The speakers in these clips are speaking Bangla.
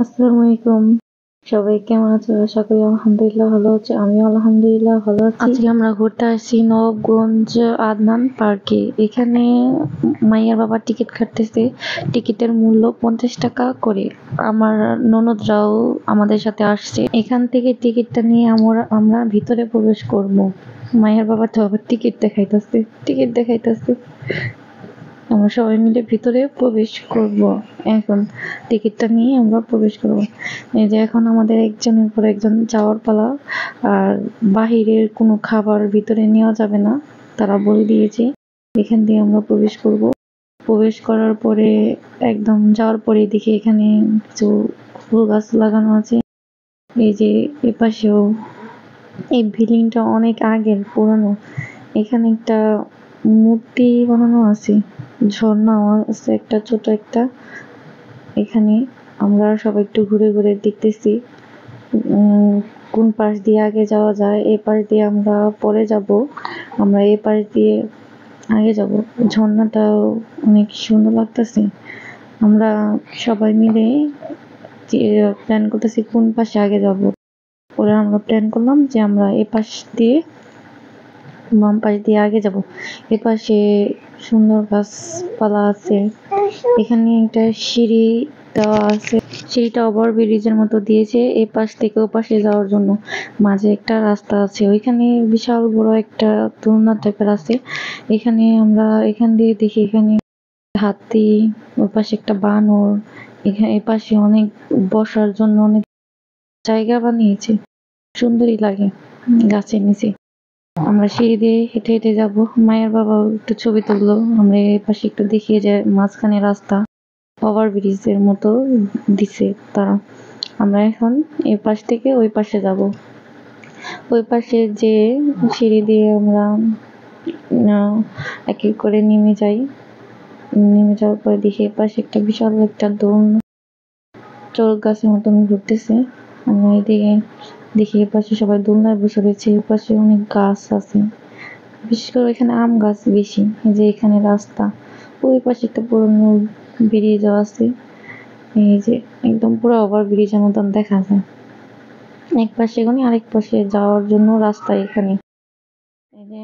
আসসালামু আলাইকুম। সবাই কেমন আছো? আশা করি আলহামদুলিল্লাহ ভালো আছে। আমিও আলহামদুলিল্লাহ ভালো আছি। আজকে আমরা ঘুরতে আসছি নবাবগঞ্জ আদনান পার্কে। এখানে মাইয়ার বাবা টিকিট কাটতেছে। টিকিটের মূল্য 50 টাকা করে। আমার ননদরাও আমাদের সাথে আসছে। এখান থেকে টিকিটটা নিয়ে আমরা ভিতরে প্রবেশ করব। মাইয়ার বাবা তো আবার টিকিট দেখাইতেছে। আমরা সবাই মিলে ভিতরে প্রবেশ করব। এখন টিকিটটা নিয়ে আমরা প্রবেশ করব। এই যে এখন আমাদের একজনের পর একজন যাওয়ার পালা। আর বাহিরের কোনো খাবার ভিতরে নেওয়া যাবে না, তারা বলে দিয়েছে। এখান দিয়ে আমরা প্রবেশ করব। প্রবেশ করার পরে একদম যাওয়ার পরে দেখি এখানে কিছু ফুল গাছ লাগানো আছে। এই যে এপাশেও এই বিল্ডিংটা অনেক আগের, পুরানো। এখানে একটা মূর্তি বানানো আছে, ঝর্ণাও আছে একটা, ছোট একটা। এখানে আমরা সবাই একটু ঘুরে ঘুরে দেখতেছি কোন পাশ দিয়ে আগে যাওয়া যায়। এই পাশ দিয়ে আমরা পরে যাব, আমরা এই পাশ দিয়ে আগে যাব। ঝর্ণাটাও অনেক সুন্দর লাগতেছে। আমরা সবাই মিলে প্ল্যান করতেছি কোন পাশে আগে যাব। পরে আমরা প্ল্যান করলাম যে আমরা এ পাশ দিয়ে, বাম পাশ দিয়ে আগে যাব। এপাশে সুন্দর গাছপালা আছে। এখানে একটা সিঁড়ি দেওয়া আছে, সিঁড়িটা ওভার ব্রিজের মতো দিয়েছে এই পাশ থেকে ও পাশে যাওয়ার জন্য। মাঝে একটা রাস্তা আছে, ওইখানে বিশাল বড় একটা দোলনা টাইপের আছে। এখানে আমরা এখান দিয়ে দেখি এখানে হাতি, ওই পাশে একটা বানর। এখানে এপাশে অনেক বসার জন্য অনেক জায়গা বানিয়েছে, সুন্দরই লাগে গাছের নিচে। আমরা সিঁড়ি দিয়ে হেঁটে হেঁটে যাবো। মায়ের বাবা একটু ছবি তুললো। আমরা এই পাশে একটু দেখিয়ে যে মাঝখানে রাস্তা ওভার ব্রিজের মতো দিছে তারা। আমরা এখন এই পাশ থেকে ওই পাশে যাব। ওই পাশে যে সিঁড়ি দিয়ে আমরা এক এক করে নেমে যাই। নেমে যাওয়ার পরে দেখি এই পাশে একটা বিশাল একটা দোলনা চড়ক গাছের মতন ঘুরতেছে। আমরা এদিকে দেখি এ পাশে সবাই দোলনায় বসে রয়েছে। এ পাশে অনেক গাছ আছে, বিশেষ করে এখানে আম গাছ বেশি। এই যে এখানে রাস্তা, ওই পাশে একটা পুরনো ব্রিজ আছে। এই যে একদম পুরো ওভার ব্রিজের মতন দেখা যায়। এক পাশে এখানে, আরেক পাশে যাওয়ার জন্য রাস্তা এখানে। এই যে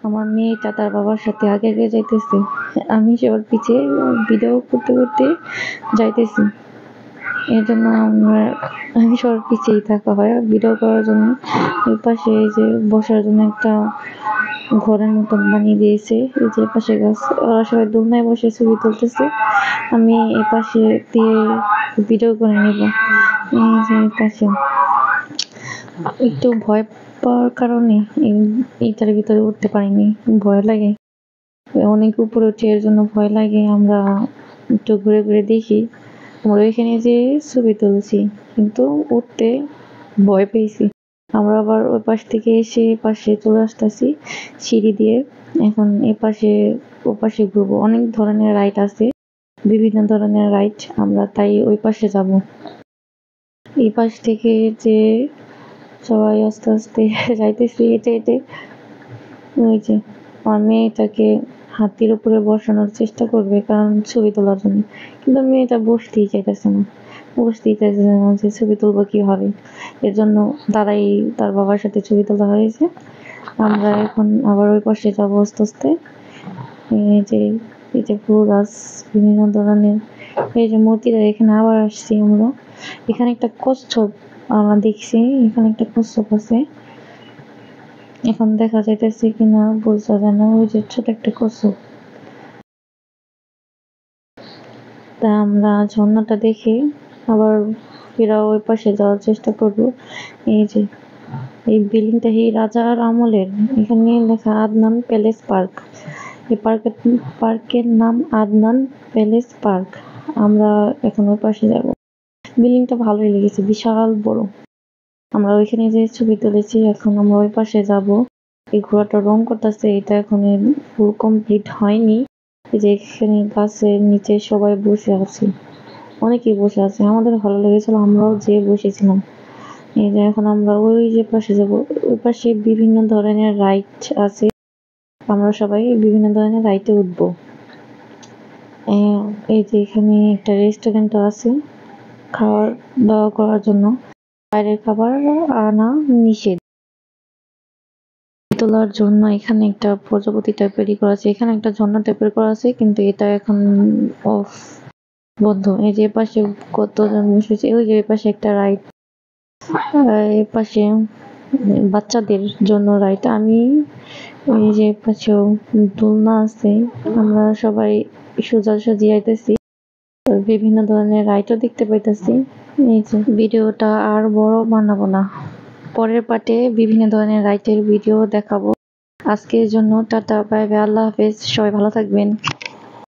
আমার মেয়েটা তার বাবার সাথে আগে আগে যাইতেছে, আমি সবার পিছে ভিডিও করতে করতে যাইতেছি। এর জন্য আমি সবার পিছেই থাকা হয় ভিডিও করার জন্য। এই পাশে এই যে বসার জন্য একটা ঘরের মতন বানিয়ে দিয়েছে। এই যে পাশে গাছ, ওরা সবাই দোলনায় বসে ছবি তুলতেছে। আমি এই পাশে দিয়ে ভিডিও করে নেব। এই যে পাশে একটু ভয় পাওয়ার কারণে এইটার ভিতরে উঠতে পারিনি, ভয় লাগে অনেক উপরে উঠে, এর জন্য ভয় লাগে। আমরা একটু ঘুরে ঘুরে দেখি। আমরা ওইখানে যে ছবি তুলছি, কিন্তু উঠতে ভয় পেয়েছি। আমরা আবার ওই পাশ থেকে এসে পাশে চলে আসতেছি সিঁড়ি দিয়ে। এখন এ পাশে ও পাশে ঘুরবো। অনেক ধরনের রাইড আছে, বিভিন্ন ধরনের রাইড। আমরা তাই ওই পাশে যাব। এই পাশ থেকে যে সবাই আস্তে আস্তে যাইতেছি হেঁটে হেঁটে। ওই যে আমার মেয়েটাকে হাতির উপরে বসানোর চেষ্টা করবে, কারণ ছবি তোলার জন্য, কিন্তু মেয়েটা বসতেই চাইতেছে না যে ছবি তুলবো কিভাবে। এর জন্য তারাই তার বাবার সাথে ছবি তোলা হয়েছে। আমরা এখন আবার ওই পাশে যাবো আস্তে আস্তে। এই যে ফুল গাছ, বিভিন্ন ধরনের এই যে মূর্তিটা, এখানে আবার আসছি আমরা। এখানে একটা কচ্ছপ আমরা দেখছি, এখানে একটা কচ্ছপ আছে। এখন দেখা যাইতেছে কিনা বোঝা যায় না, ওই যে ছোট একটা কচ্ছপ। তা আমরা ঝর্ণাটা দেখে আবার ফেরা ওই পাশে যাওয়ার চেষ্টা করব। এই যে এই বিল্ডিংটা এই রাজার আমলের। এখানে লেখা আদনান প্যালেস পার্ক। এই পার্কের নাম আদনান প্যালেস পার্ক। আমরা এখন ওই পাশে যাব। বিল্ডিংটা ভালোই লেগেছে, বিশাল বড়। আমরা ওইখানে যে ছবি তুলেছি, এখন আমরা ওই পাশে যাব। এই ঘোড়াটা রং করতেছে, এটা এখন ফুল কমপ্লিট হয়নি। এই যে এখানে গাছের নিচে সবাই বসে আছে, অনেকেই বসে আছে। আমাদের ভালো লেগেছিল, আমরাও যে বসেছিলাম। এই যে এখন আমরা ওই যে পাশে যাব। ওই পাশে বিভিন্ন ধরনের রাইড আছে, আমরা সবাই বিভিন্ন ধরনের রাইডে উঠবো। এই যে এখানে একটা রেস্টুরেন্ট আছে, খাওয়া দাওয়া করার জন্য। বাইরের খাবার আনা নিষেধ। তোলার জন্য এখানে একটা প্রজাপতি টাইপেরই করা আছে, এখানে একটা ঝর্ণা টাইপের করা আছে, কিন্তু এটা এখন অফ, বন্ধ। এই যে পাশে কতজন বসেছে, ওই যে পাশে একটা রাইড, এই পাশে বাচ্চাদের জন্য রাইড। আমি এই যে পাশেও দোলনা আছে, আমরা সবাই সোজাসুজি আইতেছি, বিভিন্ন ধরনের রাইডও দেখতে পাইতেছি। এই যে ভিডিওটা আর বড় বানাবো না, পরের পার্টে বিভিন্ন ধরনের রাইডের ভিডিও দেখাবো। আজকের জন্য টাটা, বাই বাই, আল্লাহ হাফেজ, সবাই ভালো থাকবেন।